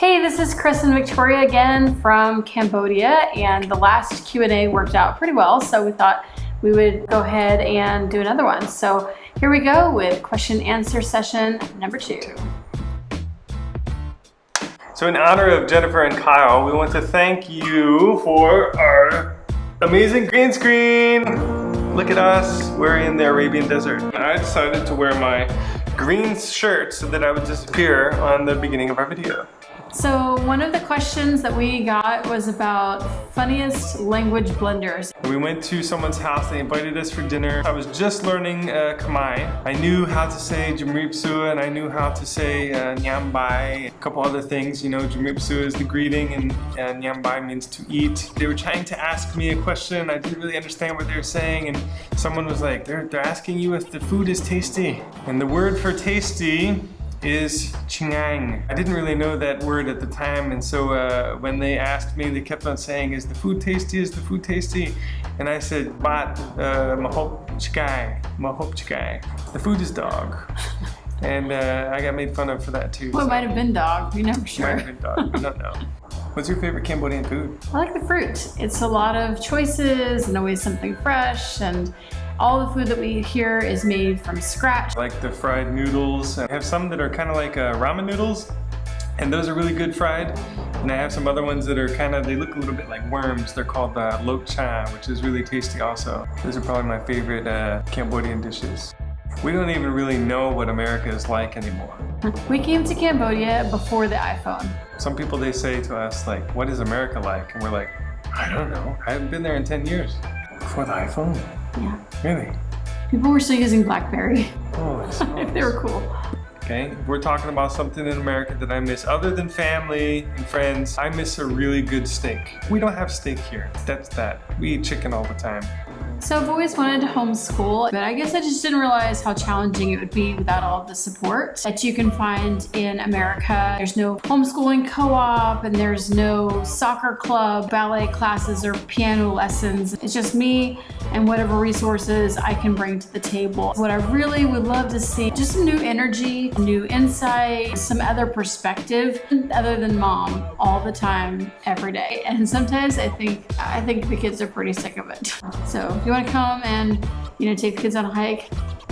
Hey, this is Chris and Victoria again from Cambodia, and the last Q&A worked out pretty well, so we thought we would go ahead and do another one. So here we go with question answer session number 2. So in honor of Jennifer and Kyle, we want to thank you for our amazing green screen. Look at us, we're in the Arabian desert. I decided to wear my green shirt so that I would disappear on the beginning of our video. So one of the questions that we got was about funniest language blenders. We went to someone's house, they invited us for dinner. I was just learning Khmer. I knew how to say Jumripsu and I knew how to say Nyambai, a couple other things. You know, Jumripsu is the greeting and Nyambai means to eat. They were trying to ask me a question. I didn't really understand what they were saying, and someone was like, they're asking you if the food is tasty. And the word for tasty is chingang. I didn't really know that word at the time, and so when they asked me, they kept on saying, is the food tasty, is the food tasty? And I said, bat mahop chikai, mahop chikai. The food is dog. And I got made fun of for that too. Well, it might have been dog, we're never sure. Might have been dog, we don't know. What's your favorite Cambodian food? I like the fruit. It's a lot of choices and always something fresh, and all the food that we hear is made from scratch. I like the fried noodles. I have some that are kind of like ramen noodles, and those are really good fried. And I have some other ones that are kind of, they look a little bit like worms. They're called lok cha, which is really tasty also. Those are probably my favorite Cambodian dishes. We don't even really know what America is like anymore. We came to Cambodia before the iPhone. Some people, they say to us, like, what is America like? And we're like, I don't know. I haven't been there in 10 years. Before the iPhone? Yeah. Really? People were still using BlackBerry. Oh, if they were cool. Okay, if we're talking about something in America that I miss, other than family and friends, I miss a really good steak. We don't have steak here. That's that. We eat chicken all the time. So I've always wanted to homeschool, but I guess I just didn't realize how challenging it would be without all of the support that you can find in America. There's no homeschooling co-op, and there's no soccer club, ballet classes, or piano lessons. It's just me and whatever resources I can bring to the table. What I really would love to see, just some new energy, new insight, some other perspective other than mom all the time, every day. And sometimes I think the kids are pretty sick of it. So if you want to come and, take the kids on a hike,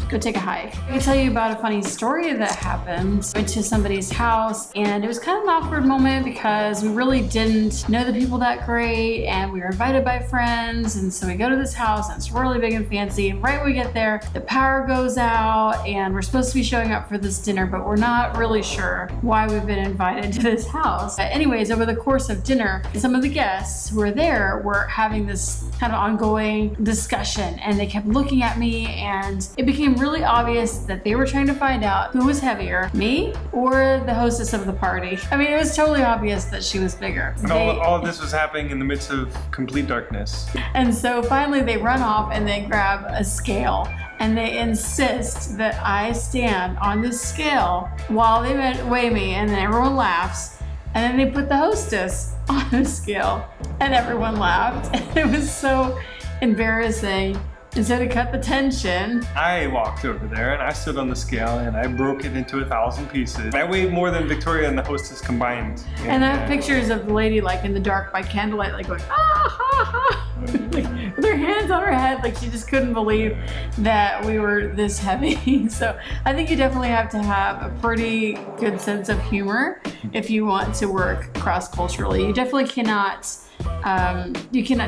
go take a hike. I can tell you about a funny story that happened. I went to somebody's house, and it was kind of an awkward moment because we really didn't know the people that great, and we were invited by friends, and so we go to this house and it's really big and fancy, and right when we get there, the power goes out, and we're supposed to be showing up for this dinner, but we're not really sure why we've been invited to this house. But anyways, over the course of dinner, some of the guests who were there were having this kind of ongoing discussion, and they kept looking at me, and it became really obvious that they were trying to find out who was heavier, me or the hostess of the party. I mean, it was totally obvious that she was bigger. And all of this was happening in the midst of complete darkness. And so finally they run off and they grab a scale, and they insist that I stand on this scale while they weigh me, and then everyone laughs. And then they put the hostess on the scale, and everyone laughed. And it was so embarrassing. And so to cut the tension, I walked over there and I stood on the scale and I broke it into 1,000 pieces. I weighed more than Victoria and the hostess combined. And I have pictures of the lady like in the dark by candlelight, like going, ah, ha, ha. Like, with her hands on her head, like she just couldn't believe that we were this heavy. So I think you definitely have to have a pretty good sense of humor if you want to work cross-culturally. You definitely cannot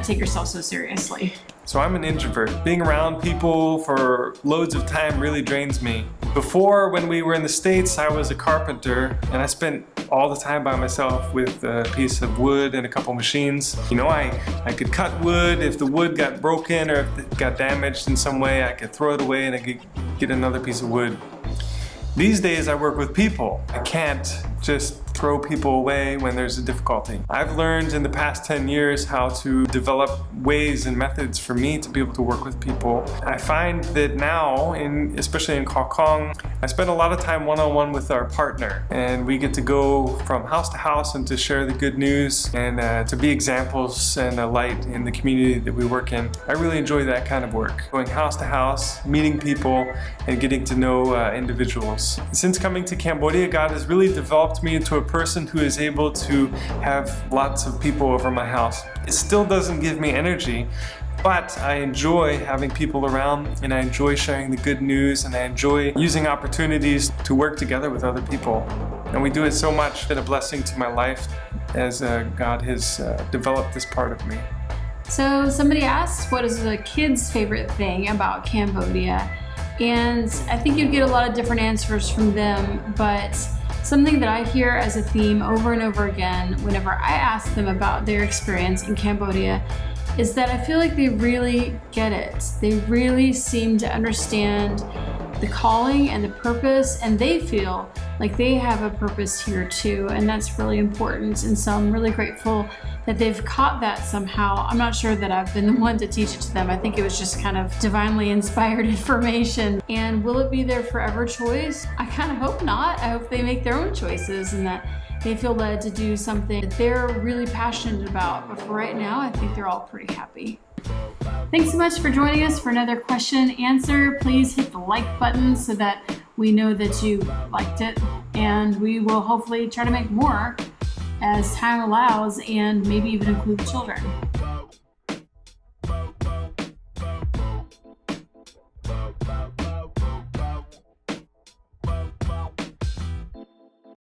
take yourself so seriously. So I'm an introvert. Being around people for loads of time really drains me. Before, when we were in the States, I was a carpenter, and I spent all the time by myself with a piece of wood and a couple machines. I could cut wood. If the wood got broken or if it got damaged in some way, I could throw it away and I could get another piece of wood. These days I work with people. I can't just throw people away when there's a difficulty. I've learned in the past 10 years how to develop ways and methods for me to be able to work with people. I find that now, especially in Hong Kong, I spend a lot of time one-on-one with our partner, and we get to go from house to house and to share the good news and to be examples and a light in the community that we work in. I really enjoy that kind of work, going house to house, meeting people, and getting to know individuals. Since coming to Cambodia, God has really developed me into a person who is able to have lots of people over my house. It still doesn't give me energy, but I enjoy having people around, and I enjoy sharing the good news, and I enjoy using opportunities to work together with other people. And we do it so much. It's been a blessing to my life as God has developed this part of me. So somebody asked, what is the kid's favorite thing about Cambodia? And I think you'd get a lot of different answers from them, but something that I hear as a theme over and over again whenever I ask them about their experience in Cambodia is that I feel like they really get it. They really seem to understand the calling and the purpose, and they feel like they have a purpose here too, and that's really important. And so I'm really grateful that they've caught that somehow. I'm not sure that I've been the one to teach it to them. I think it was just kind of divinely inspired information. And will it be their forever choice? I kind of hope not. I hope they make their own choices and that they feel led to do something that they're really passionate about. But for right now, I think they're all pretty happy. Thanks so much for joining us for another question and answer. Please hit the like button so that we know that you liked it, and we will hopefully try to make more as time allows and maybe even include children.